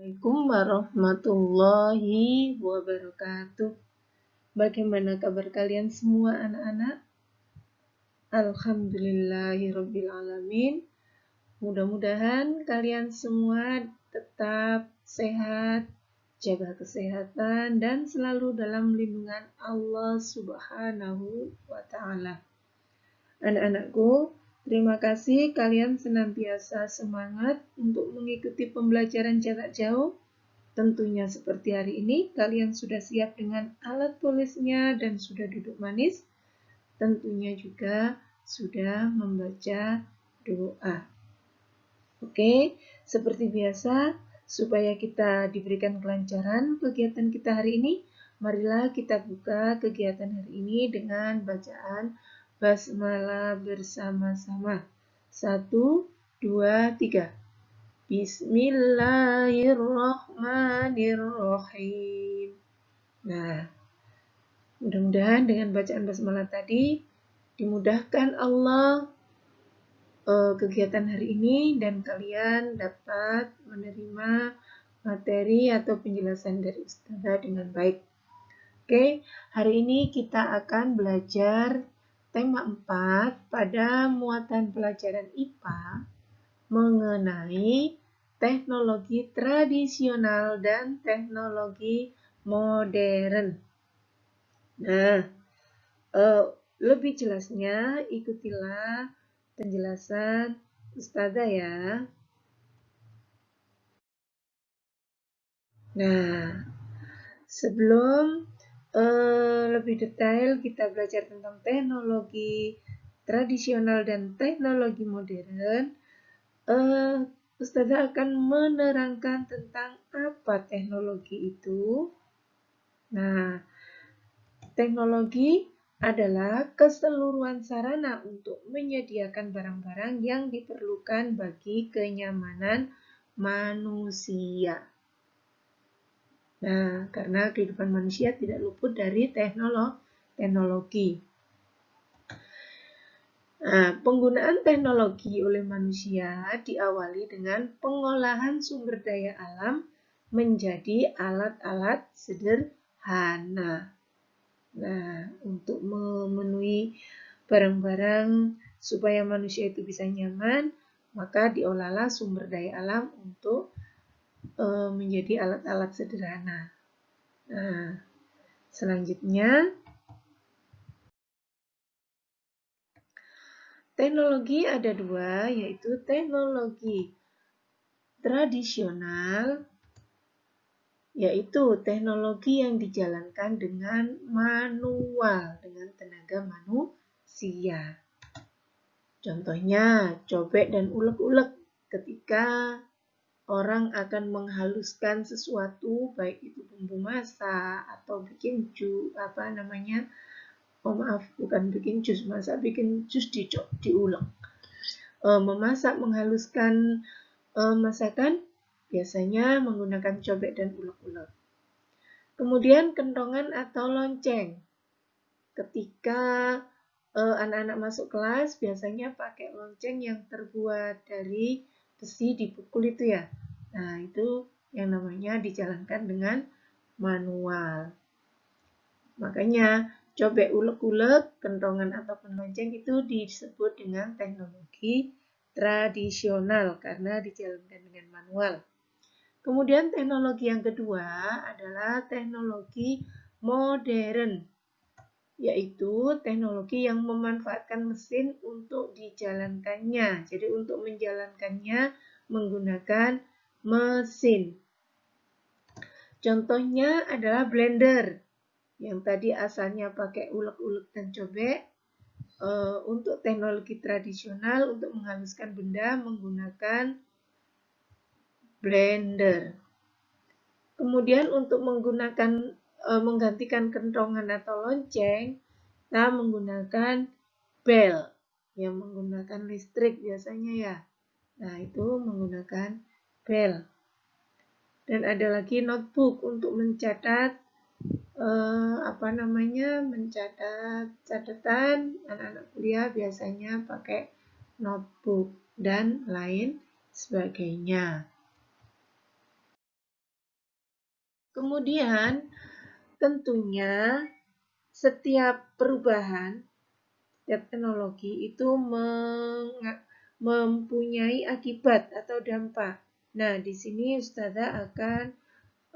Assalamualaikum warahmatullahi wabarakatuh. Bagaimana kabar kalian semua anak-anak? Alhamdulillahirrabbilalamin. Mudah-mudahan kalian semua tetap sehat, jaga kesehatan, dan selalu dalam lindungan Allah Subhanahu wa Ta'ala. Anak-anakku, terima kasih kalian senantiasa semangat untuk mengikuti pembelajaran jarak jauh. Tentunya seperti hari ini, kalian sudah siap dengan alat tulisnya dan sudah duduk manis. Tentunya juga sudah membaca doa. Oke, seperti biasa, supaya kita diberikan kelancaran kegiatan kita hari ini, marilah kita buka kegiatan hari ini dengan bacaan basmalah bersama-sama. 1, 2, 3. Bismillahirrahmanirrahim. Nah, mudah-mudahan dengan bacaan basmalah tadi dimudahkan Allah kegiatan hari ini dan kalian dapat menerima materi atau penjelasan dari Ustazah dengan baik. Oke, hari ini kita akan belajar tema 4 pada muatan pelajaran IPA mengenai teknologi tradisional dan teknologi modern. Nah, lebih jelasnya ikutilah penjelasan Ustazah ya. Nah, sebelum lebih detail kita belajar tentang teknologi tradisional dan teknologi modern, Ustazah akan menerangkan tentang apa teknologi itu. Nah, teknologi adalah keseluruhan sarana untuk menyediakan barang-barang yang diperlukan bagi kenyamanan manusia. Nah, karena kehidupan manusia tidak luput dari teknologi. Nah, penggunaan teknologi oleh manusia diawali dengan pengolahan sumber daya alam menjadi alat-alat sederhana. Nah, untuk memenuhi barang-barang supaya manusia itu bisa nyaman, maka diolahlah sumber daya alam untuk menjadi alat-alat sederhana. Nah, selanjutnya, teknologi ada dua, yaitu teknologi tradisional, yaitu teknologi yang dijalankan dengan manual, dengan tenaga manusia. Contohnya, cobek dan ulek-ulek ketika orang akan menghaluskan sesuatu, baik itu bumbu masak atau bikin jus, bikin jus diulek. Memasak, menghaluskan masakan biasanya menggunakan cobek dan ulek-ulek. Kemudian kentongan atau lonceng. Ketika anak-anak masuk kelas biasanya pakai lonceng yang terbuat dari besi dipukul itu ya. Nah, itu yang namanya dijalankan dengan manual. Makanya cobek, ulek-ulek, kentongan ataupun lonceng itu disebut dengan teknologi tradisional karena dijalankan dengan manual. Kemudian teknologi yang kedua adalah teknologi modern, yaitu teknologi yang memanfaatkan mesin untuk dijalankannya. Jadi untuk menjalankannya menggunakan mesin. Contohnya adalah blender, yang tadi asalnya pakai ulek-ulek dan cobek. Untuk teknologi tradisional untuk menghaluskan benda menggunakan blender. Kemudian untuk menggantikan kentongan atau lonceng, kita menggunakan bel yang menggunakan listrik biasanya ya. Nah, itu menggunakan bel. Dan ada lagi notebook untuk mencatat mencatat catatan. Anak-anak kuliah biasanya pakai notebook dan lain sebagainya. Kemudian tentunya setiap perubahan teknologi itu mempunyai akibat atau dampak. Nah, di sini Ustazah akan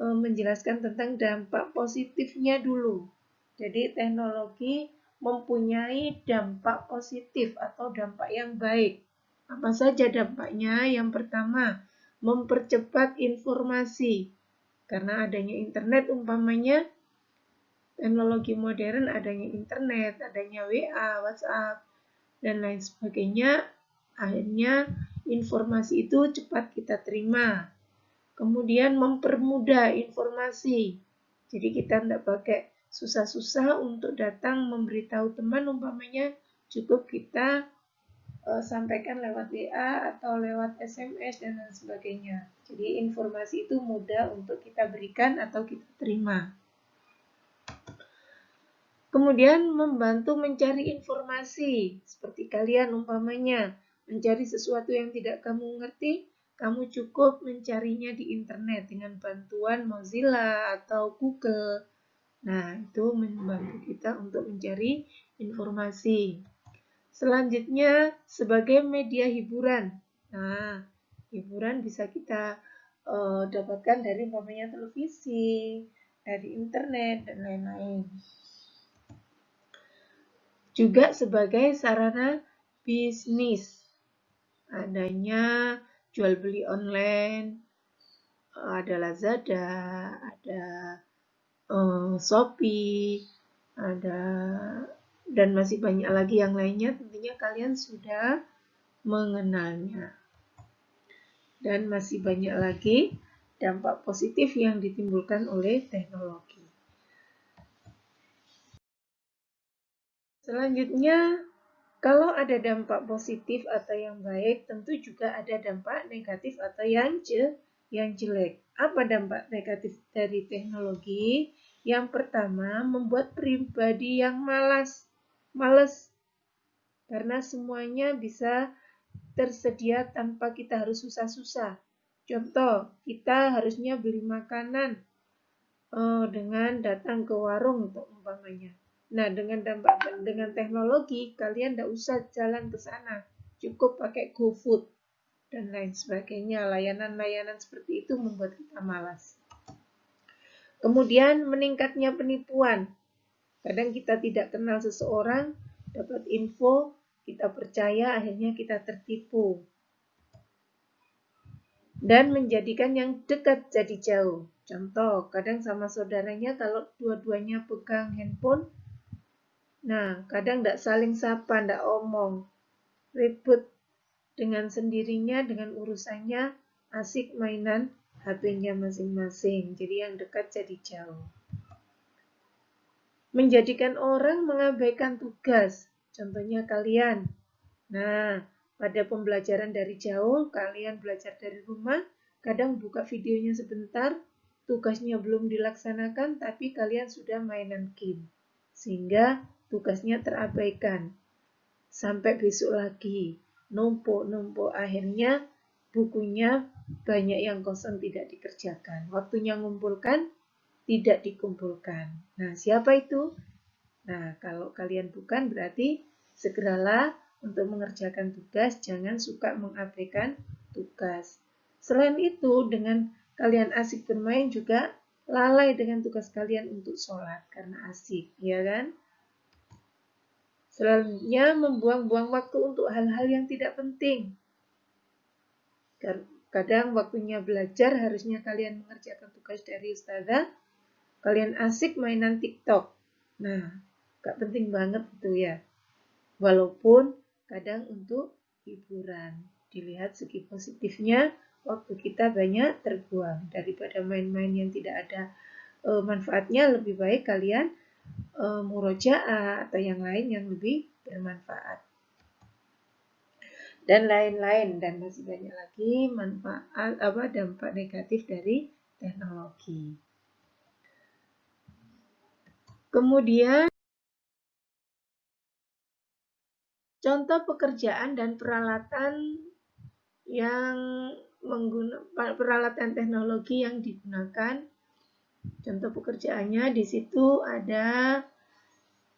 menjelaskan tentang dampak positifnya dulu. Jadi teknologi mempunyai dampak positif atau dampak yang baik. Apa saja dampaknya? Yang pertama, mempercepat informasi. Karena adanya internet umpamanya, teknologi modern adanya internet, adanya WA, WhatsApp, dan lain sebagainya, akhirnya informasi itu cepat kita terima. Kemudian mempermudah informasi. Jadi kita tidak pakai susah-susah untuk datang memberitahu teman umpamanya, cukup kita sampaikan lewat WA atau lewat SMS dan lain sebagainya. Jadi informasi itu mudah untuk kita berikan atau kita terima. Kemudian membantu mencari informasi, seperti kalian umpamanya mencari sesuatu yang tidak kamu ngerti, kamu cukup mencarinya di internet dengan bantuan Mozilla atau Google. Nah, itu membantu kita untuk mencari informasi. Selanjutnya, sebagai media hiburan. Nah, hiburan bisa kita dapatkan dari umpamanya televisi, dari internet, dan lain-lain. Juga sebagai sarana bisnis. Adanya jual beli online, ada Lazada, ada Shopee, ada dan masih banyak lagi yang lainnya, tentunya kalian sudah mengenalnya. Dan masih banyak lagi dampak positif yang ditimbulkan oleh teknologi. Selanjutnya, kalau ada dampak positif atau yang baik, tentu juga ada dampak negatif atau yang jelek. Apa dampak negatif dari teknologi? Yang pertama, membuat pribadi yang males. Karena semuanya bisa tersedia tanpa kita harus susah-susah. Contoh, kita harusnya beli makanan dengan datang ke warung untuk umpamanya. Nah, dengan teknologi kalian tidak usah jalan ke sana, cukup pakai GoFood dan lain sebagainya. Layanan-layanan seperti itu membuat kita malas. Kemudian meningkatnya penipuan. Kadang kita tidak kenal seseorang, dapat info, kita percaya, akhirnya kita tertipu. Dan menjadikan yang dekat jadi jauh. Contoh, kadang sama saudaranya kalau dua-duanya pegang handphone, nah kadang tidak saling sapa, tidak omong, ribut dengan sendirinya, dengan urusannya, asik mainan HP-nya masing-masing. Jadi yang dekat jadi jauh. Menjadikan orang mengabaikan tugas. Contohnya kalian. Nah, pada pembelajaran dari jauh, kalian belajar dari rumah, kadang buka videonya sebentar, tugasnya belum dilaksanakan, tapi kalian sudah mainan game. Sehingga tugasnya terabaikan. Sampai besok lagi, numpuk-numpuk, akhirnya bukunya banyak yang kosong tidak dikerjakan. Waktunya ngumpulkan, tidak dikumpulkan. Nah, siapa itu? Nah, kalau kalian bukan berarti segeralah untuk mengerjakan tugas, jangan suka mengabaikan tugas. Selain itu, dengan kalian asik bermain juga lalai dengan tugas kalian untuk sholat karena asik, ya kan? Selanjutnya, membuang-buang waktu untuk hal-hal yang tidak penting. Kadang waktunya belajar, harusnya kalian mengerjakan tugas dari ustazah, kalian asik mainan TikTok. Nah, gak penting banget itu ya. Walaupun kadang untuk hiburan. Dilihat segi positifnya, waktu kita banyak terbuang. Daripada main-main yang tidak ada manfaatnya, lebih baik kalian murojaah atau yang lain yang lebih bermanfaat. Dan lain-lain, dan masih banyak lagi dampak negatif dari teknologi. Kemudian contoh pekerjaan dan peralatan yang peralatan teknologi yang digunakan Contoh pekerjaannya di situ ada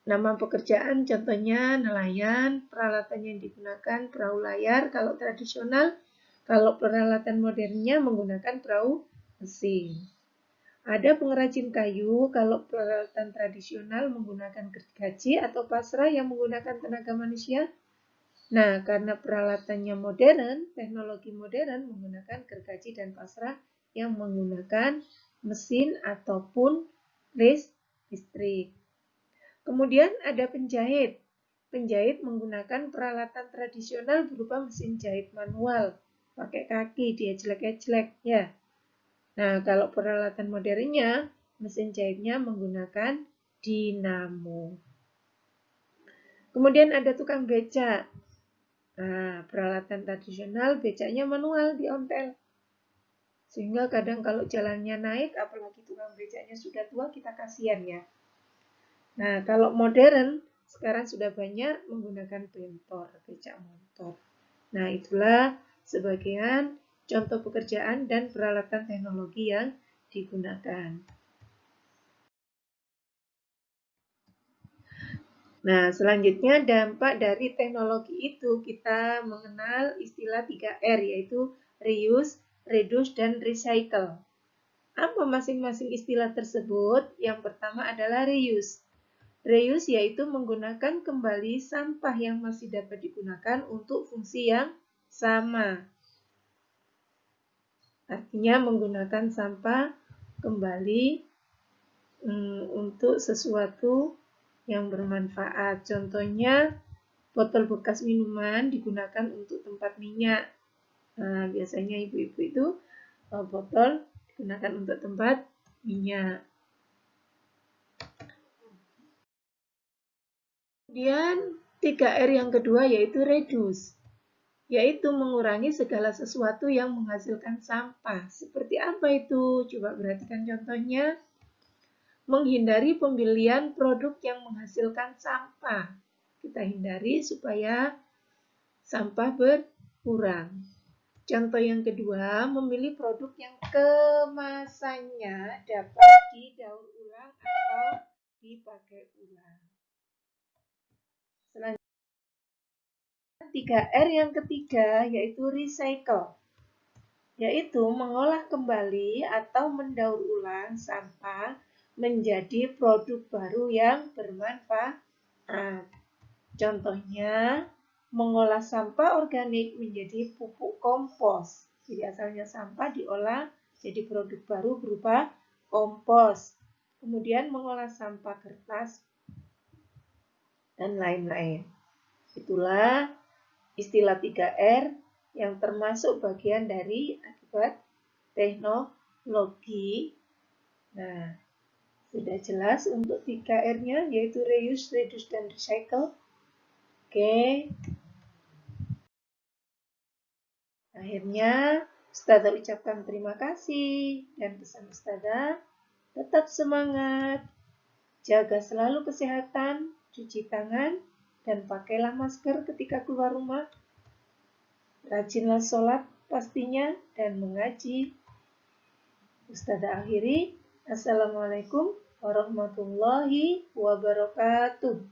nama pekerjaan, contohnya nelayan, peralatan yang digunakan perahu layar kalau tradisional, kalau peralatan modernnya menggunakan perahu mesin. Ada pengrajin kayu, kalau peralatan tradisional menggunakan gergaji atau pasrah yang menggunakan tenaga manusia. Nah, karena peralatannya modern, teknologi modern menggunakan gergaji dan pasrah yang menggunakan mesin ataupun listrik. Kemudian ada penjahit. Penjahit menggunakan peralatan tradisional berupa mesin jahit manual, pakai kaki, dia jelek-jelek ya. Nah, kalau peralatan modernnya, mesin jahitnya menggunakan dinamo. Kemudian ada tukang beca. Nah, peralatan tradisional becanya manual di ontel. Sehingga kadang kalau jalannya naik, apalagi tukang becanya sudah tua, kita kasihan ya. Nah, kalau modern, sekarang sudah banyak menggunakan bentor, becak motor. Nah, itulah sebagian contoh pekerjaan dan peralatan teknologi yang digunakan. Nah, selanjutnya dampak dari teknologi itu kita mengenal istilah 3R, yaitu reuse, reduce, dan recycle. Apa masing-masing istilah tersebut? Yang pertama adalah reuse. Reuse yaitu menggunakan kembali sampah yang masih dapat digunakan untuk fungsi yang sama. Artinya menggunakan sampah kembali untuk sesuatu yang bermanfaat. Contohnya botol bekas minuman digunakan untuk tempat minyak. Nah, biasanya ibu-ibu itu botol digunakan untuk tempat minyak. Kemudian 3R yang kedua yaitu reduce, yaitu mengurangi segala sesuatu yang menghasilkan sampah. Seperti apa itu? Coba perhatikan contohnya. Menghindari pembelian produk yang menghasilkan sampah. Kita hindari supaya sampah berkurang. Contoh yang kedua, memilih produk yang kemasannya dapat didaur ulang atau dipakai ulang. Selanjutnya 3R yang ketiga yaitu recycle, yaitu mengolah kembali atau mendaur ulang sampah menjadi produk baru yang bermanfaat. Contohnya, mengolah sampah organik menjadi pupuk kompos. Jadi asalnya sampah diolah jadi produk baru berupa kompos. Kemudian mengolah sampah kertas dan lain-lain. Itulah istilah 3R yang termasuk bagian dari akibat teknologi. Nah, sudah jelas untuk 3R-nya yaitu reuse, reduce, dan recycle. Oke. Akhirnya, Ustazah ucapkan terima kasih dan pesan Ustazah, tetap semangat, jaga selalu kesehatan, cuci tangan, dan pakailah masker ketika keluar rumah. Rajinlah sholat pastinya dan mengaji. Ustazah akhiri, Assalamualaikum warahmatullahi wabarakatuh.